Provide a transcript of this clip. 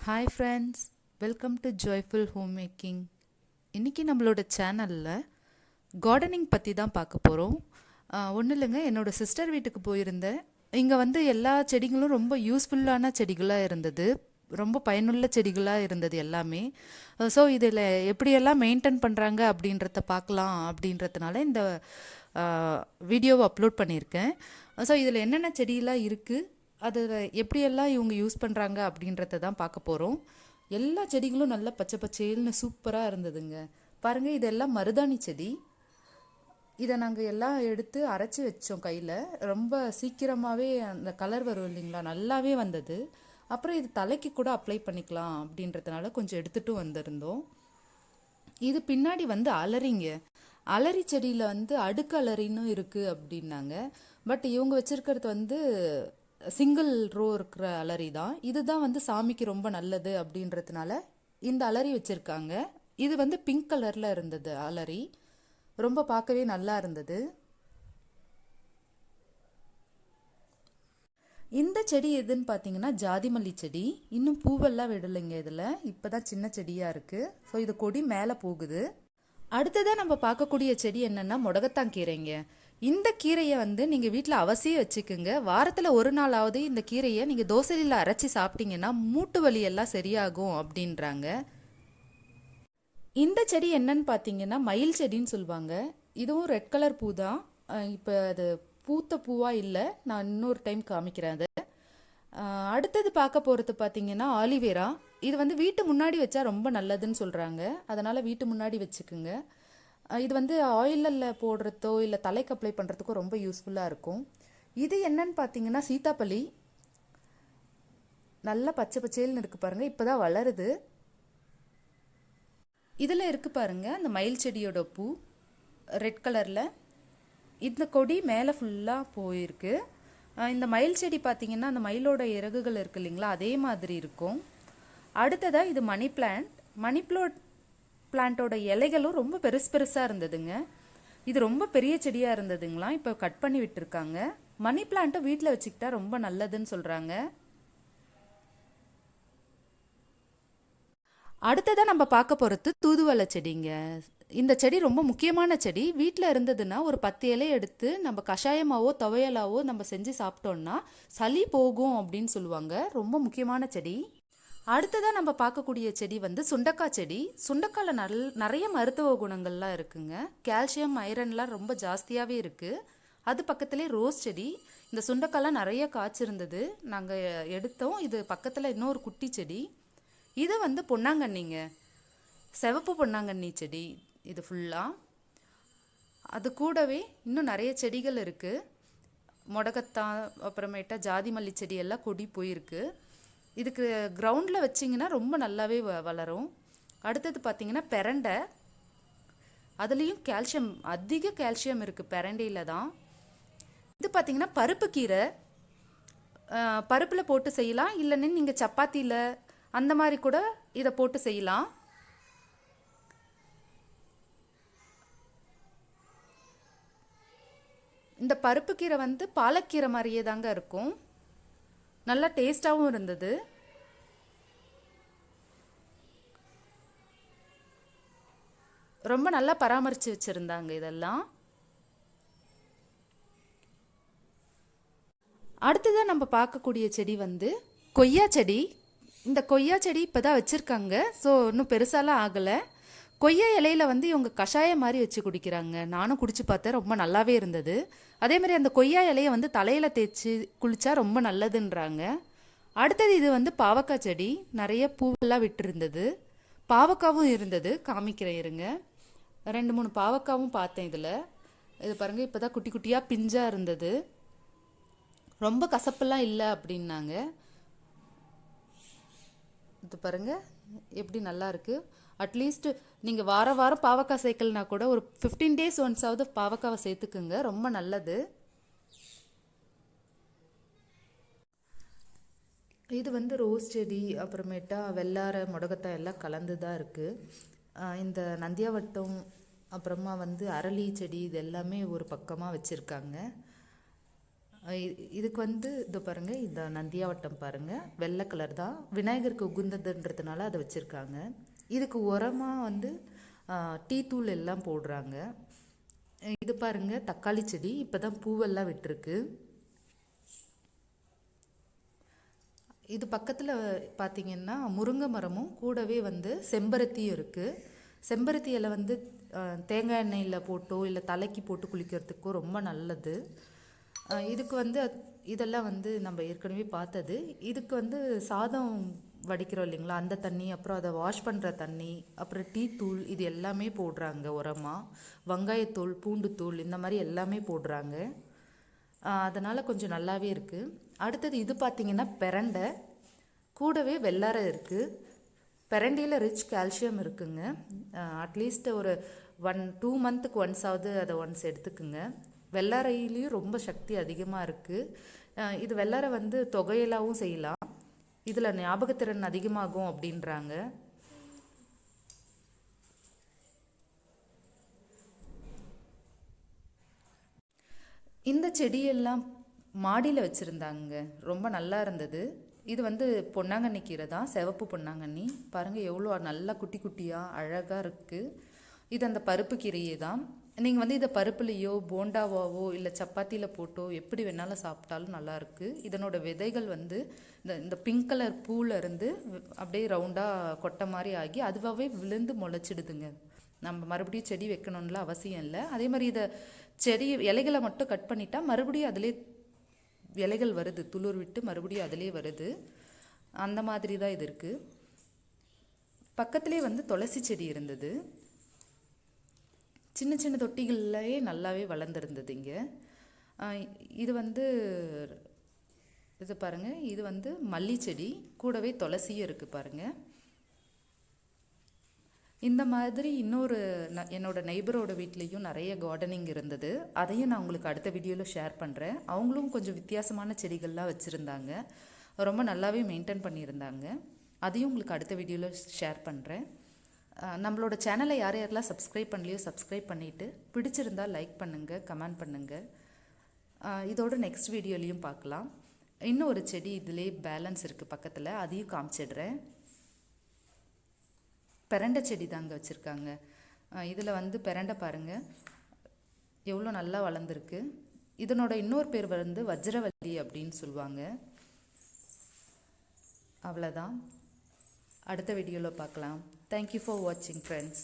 Hi friends, welcome to joyful homemaking. இன்றைக்கி நம்மளோட சேனலில் கார்டனிங் பற்றி தான் பார்க்க போகிறோம். ஒன்றும் இல்லைங்க, என்னோடய சிஸ்டர் வீட்டுக்கு போயிருந்தேன். இங்கே வந்து எல்லா செடிகளும் ரொம்ப யூஸ்ஃபுல்லான செடிகளாக இருந்தது, ரொம்ப பயனுள்ள செடிகளாக இருந்தது எல்லாமே. ஸோ இதில் எப்படியெல்லாம் மெயின்டைன் பண்ணுறாங்க அப்படின்றத பார்க்கலாம் அப்படின்றதுனால இந்த வீடியோவை அப்லோட் பண்ணியிருக்கேன். ஸோ இதில் என்னென்ன செடியெல்லாம் இருக்குது, அது எப்படியெல்லாம் இவங்க யூஸ் பண்ணுறாங்க அப்படின்றத தான் பார்க்க போகிறோம். எல்லா செடிகளும் நல்லா பச்சை பச்சேல்னு சூப்பராக இருந்ததுங்க. பாருங்கள், இதெல்லாம் மருதாணி செடி. இதை நாங்கள் எல்லாம் எடுத்து அரைச்சி வச்சோம் கையில். ரொம்ப சீக்கிரமாகவே அந்த கலர் வரும் இல்லைங்களா, நல்லாவே வந்தது. அப்புறம் இது தலைக்கு கூட அப்ளை பண்ணிக்கலாம் அப்படின்றதுனால கொஞ்சம் எடுத்துகிட்டும் வந்திருந்தோம். இது பின்னாடி வந்து அலரிங்க. அலரி செடியில் வந்து அடுக்கு அலரின்னு இருக்குது அப்படின்னாங்க. பட் இவங்க வச்சுருக்கிறது வந்து சிங்கிள் ரோ இருக்கிற அலரி தான். இதுதான் வந்து சாமிக்கு ரொம்ப நல்லது அப்படின்றதுனால இந்த அலரி வச்சுருக்காங்க. இது வந்து பிங்க் கலரில் இருந்தது அலரி, ரொம்ப பார்க்கவே நல்லா இருந்தது. இந்த செடி எதுன்னு பார்த்தீங்கன்னா ஜாதி மல்லி செடி. இன்னும் பூவெல்லாம் விடலைங்க இதில், இப்போ தான் சின்ன செடியாக இருக்குது. ஸோ இது கொடி மேலே போகுது. அடுத்ததாக நம்ம பார்க்கக்கூடிய செடி என்னென்னா முடகத்தான் கீரைங்க. இந்த கீரையை வந்து நீங்கள் வீட்டில் அவசியம் வச்சுக்கோங்க. வாரத்தில் ஒரு நாளாவது இந்த கீரையை நீங்கள் தோசையில் அரைச்சி சாப்பிட்டீங்கன்னா மூட்டு வலி எல்லாம் சரியாகும் அப்படின்றாங்க. இந்த செடி என்னன்னு பார்த்தீங்கன்னா மயில் செடின்னு சொல்லுவாங்க. இதுவும் ரெட் கலர் பூ தான். இப்போ அது பூத்த பூவாக இல்லை, நான் இன்னொரு டைம் காமிக்கிறேன் அது. அடுத்தது பார்க்க போகிறது பார்த்தீங்கன்னா ஆலிவேரா. இது வந்து வீட்டு முன்னாடி வச்சா ரொம்ப நல்லதுன்னு சொல்கிறாங்க, அதனால் வீட்டு முன்னாடி வச்சுக்குங்க. இது வந்து ஆயிலில் போடுறதோ இல்லை தலைக்கு அப்ளை பண்ணுறதுக்கோ ரொம்ப யூஸ்ஃபுல்லாக இருக்கும். இது என்னன்னு பார்த்தீங்கன்னா சீத்தாப்பள்ளி. நல்லா பச்சை பச்சைல்னு இருக்குது பாருங்கள், இப்போ தான் வளருது. இதில் இருக்குது பாருங்கள் அந்த மயில் செடியோட பூ ரெட் கலரில். இந்த கொடி மேலே ஃபுல்லாக போயிருக்கு. இந்த மயில் செடி பார்த்தீங்கன்னா அந்த மயிலோட இறகுகள் இருக்குது இல்லைங்களா, அதே மாதிரி இருக்கும். அடுத்ததாக இது மணி பிளான்ட். மணி பிளான்ட்டோட இலைகளும் ரொம்ப பெருசாக இருந்ததுங்க. இது ரொம்ப பெரிய செடியாக இருந்ததுங்களா, இப்போ கட் பண்ணி விட்டுருக்காங்க. மணி பிளான்ட்டை வீட்டில் வச்சுக்கிட்டா ரொம்ப நல்லதுன்னு சொல்கிறாங்க. அடுத்ததாக நம்ம பார்க்க போகிறது தூதுவளை செடிங்க. இந்த செடி ரொம்ப முக்கியமான செடி. வீட்டில் இருந்ததுன்னா ஒரு 10 இலை எடுத்து நம்ம கஷாயமாவோ துவையலாவோ நம்ம செஞ்சு சாப்பிட்டோம்னா சளி போகும் அப்படின்னு சொல்லுவாங்க. ரொம்ப முக்கியமான செடி. அடுத்ததாக நம்ம பார்க்கக்கூடிய செடி வந்து சுண்டக்காய் செடி. சுண்டக்காயில் நிறைய மருத்துவ குணங்கள்லாம் இருக்குங்க. கால்சியம் ஐரன்லாம் ரொம்ப ஜாஸ்தியாகவே இருக்குது. அது பக்கத்துலேயே ரோஸ் செடி. இந்த சுண்டக்காய்லாம் நிறைய காய்ச்சிருந்தது, நாங்கள் எடுத்தோம். இது பக்கத்தில் இன்னொரு குட்டி செடி. இது வந்து பொன்னாங்கண்ணிங்க, சிவப்பு பொன்னாங்கண்ணி செடி இது ஃபுல்லாக. அது கூடவே இன்னும் நிறைய செடிகள் இருக்குது. முடகத்தான், அப்புறமேட்டா ஜாதி மல்லி செடி எல்லாம் கொடி போயிருக்கு. இதுக்கு கிரவுண்டில் வச்சிங்கன்னா ரொம்ப நல்லாவே வளரும். அடுத்தது பார்த்திங்கன்னா பெரண்டை. அதுலேயும் கால்சியம், அதிக கால்சியம் இருக்குது பெரண்டையில் தான். இது பார்த்திங்கன்னா பருப்பு கீரை. பருப்பில் போட்டு செய்யலாம், இல்லைன்னு நீங்கள் சப்பாத்தியில் அந்த மாதிரி கூட இதை போட்டு செய்யலாம். இந்த பருப்பு கீரை வந்து பாலக்கீரை மாதிரியே தாங்க இருக்கும், நல்லா டேஸ்டாகவும் இருந்தது. ரொம்ப நல்லா பராமரித்து வச்சுருந்தாங்க இதெல்லாம். அடுத்ததாக நம்ம பார்க்கக்கூடிய செடி வந்து கொய்யா செடி. இந்த கொய்யா செடி இப்போ தான் வச்சுருக்காங்க, ஸோ இன்னும் பெருசாலாம் ஆகலை. கொய்யா இலையில் வந்து இவங்க கஷாயம் மாதிரி வச்சு குடிக்கிறாங்க. நானும் குடிச்சு பார்த்தேன், ரொம்ப நல்லாவே இருந்தது. அதேமாதிரி அந்த கொய்யா இலையை வந்து தலையில் தேய்ச்சி குளித்தா ரொம்ப நல்லதுன்றாங்க. அடுத்தது இது வந்து பாவக்காய் செடி. நிறைய பூவெல்லாம் விட்டுருந்தது, பாவக்காவும் இருந்தது. காமிக்கிறேன் இருங்க. 2-3 பாவக்காவும் பார்த்தேன் இதில். இது பாருங்கள், இப்போ தான் குட்டி குட்டியாக பிஞ்சாக இருந்தது, ரொம்ப கசப்பெல்லாம் இல்லை அப்படின்னாங்க. இது பாருங்கள் எப்படி நல்லா இருக்குது. அட்லீஸ்ட் நீங்கள் வாரம் பாவக்காய் சேர்க்கலனா கூட ஒரு 15 days ஒன்ஸாவது பாவக்காவை சேர்த்துக்குங்க, ரொம்ப நல்லது. இது வந்து ரோஸ் செடி, அப்புறமேட்டா வெள்ளாரை, முடகத்தாய் எல்லாம் கலந்து தான் இருக்குது. இந்த நந்தியாவட்டம், அப்புறமா வந்து அரளி செடி, இது எல்லாமே ஒரு பக்கமாக வச்சுருக்காங்க. இதுக்கு வந்து இது பாருங்கள், இந்த நந்தியாவட்டம் பாருங்கள், வெள்ளை கலர் தான், விநாயகருக்கு உகுந்ததுன்றதுனால அதை வச்சுருக்காங்க. இதுக்கு உரமாக வந்து டீ தூள் எல்லாம் போடுறாங்க. இது பாருங்கள் தக்காளி செடி, இப்போ தான் பூவெல்லாம் விட்டுருக்கு. இது பக்கத்தில் பார்த்திங்கன்னா முருங்கை மரமும் கூடவே வந்து செம்பருத்தியும் இருக்குது. செம்பருத்தி இலை வந்து தேங்காய் எண்ணெயில் போட்டோ இல்லை தலைக்கு போட்டு குளிக்கிறதுக்கோ ரொம்ப நல்லது. இதுக்கு வந்து இதெல்லாம் வந்து நம்ம ஏற்கனவே பார்த்தது. இதுக்கு வந்து சாதம் வடிக்கிறோம் இல்லைங்களா, அந்த தண்ணி, அப்புறம் அதை வாஷ் பண்ணுற தண்ணி, அப்புறம் டீ தூள், இது எல்லாமே போடுறாங்க உரமாக. வெங்காயத்தூள், பூண்டுத்தூள், இந்த மாதிரி எல்லாமே போடுறாங்க. அதனால் கொஞ்சம் நல்லாவே இருக்குது. அடுத்தது இது பார்த்திங்கன்னா பிரண்டை, கூடவே வெள்ளரை இருக்குது. பிரண்டையில் ரிச் கால்சியம் இருக்குங்க. அட்லீஸ்ட் ஒரு 1-2 மந்த்துக்கு ஒன்ஸாவது அதை ஒன்ஸ் எடுத்துக்குங்க. வெள்ளரையிலையும் ரொம்ப சக்தி அதிகமாக இருக்குது. இது வெள்ளரை வந்து தொகையலாகவும் செய்யலாம். இதில் ஞாபகத்திறன் அதிகமாகும் அப்படின்றாங்க. இந்த செடியெல்லாம் மாடியில் வச்சுருந்தாங்க, ரொம்ப நல்லா இருந்தது. இது வந்து பொன்னாங்கண்ணி கீரை தான், சிவப்பு பொன்னாங்கண்ணி பாருங்கள், எவ்வளோ நல்லா குட்டி குட்டியாக அழகாக இருக்குது. இது அந்த பருப்பு கீரையே தான். நீங்கள் வந்து இதை பருப்புலேயோ போண்டாவாவோ இல்லை சப்பாத்தியில் போட்டோ எப்படி வேணாலும் சாப்பிட்டாலும் நல்லாயிருக்கு. இதனோட விதைகள் வந்து இந்த பிங்க் கலர் பூவில் இருந்து அப்படியே ரவுண்டாக கொட்டை மாதிரி ஆகி அதுவாகவே விழுந்து முளைச்சிடுதுங்க. நம்ம மறுபடியும் செடி வைக்கணும்ல அவசியம் இல்லை. அதே மாதிரி இதை செடி இலைகளை மட்டும் கட் பண்ணிட்டா மறுபடியும் அதிலே இலைகள் வருது, துளிர் விட்டு மறுபடியும் அதிலே வருது. அந்த மாதிரி தான் இது இருக்குது. பக்கத்துலேயே வந்து துளசி செடி இருந்தது, சின்ன சின்ன தொட்டிகள்லேயே நல்லாவே வளர்ந்துருந்தது இங்கே. இது வந்து இது பாருங்கள், இது வந்து மல்லி செடி, கூடவே துளசியும் இருக்குது பாருங்கள். இந்த மாதிரி இன்னொரு என்னோட நெய்பரோட வீட்லேயும் நிறைய கார்டனிங் இருந்தது. அதையும் நான் உங்களுக்கு அடுத்த வீடியோவில் ஷேர் பண்ணுறேன். அவங்களும் கொஞ்சம் வித்தியாசமான செடிகள்லாம் வச்சுருந்தாங்க, ரொம்ப நல்லாவே மெயின்டைன் பண்ணியிருந்தாங்க. அதையும் உங்களுக்கு அடுத்த வீடியோவில் ஷேர் பண்ணுறேன். நம்மளோட சேனலை யார் யாரெல்லாம் சப்ஸ்கிரைப் பண்ணலையோ சப்ஸ்கிரைப் பண்ணிவிட்டு, பிடிச்சிருந்தால் லைக் பண்ணுங்கள், கமெண்ட் பண்ணுங்கள். இதோட நெக்ஸ்ட் வீடியோலையும் பார்க்கலாம். இன்னும் ஒரு செடி இதிலே பேலன்ஸ் இருக்குது பக்கத்தில், அதையும் காமிச்சிடுறேன். பிரண்டை செடி தாங்க வச்சுருக்காங்க. இதில் வந்து பிரண்டை பாருங்கள் எவ்வளோ நல்லா வளர்ந்துருக்கு. இதனோட இன்னொரு பேர் வந்து வஜ்ரவல்லி அப்படின்னு சொல்லுவாங்க. அவ்வளோதான், அடுத்த வீடியோவில் பார்க்கலாம். தேங்க்யூ ஃபார் வாட்சிங் ஃப்ரெண்ட்ஸ்.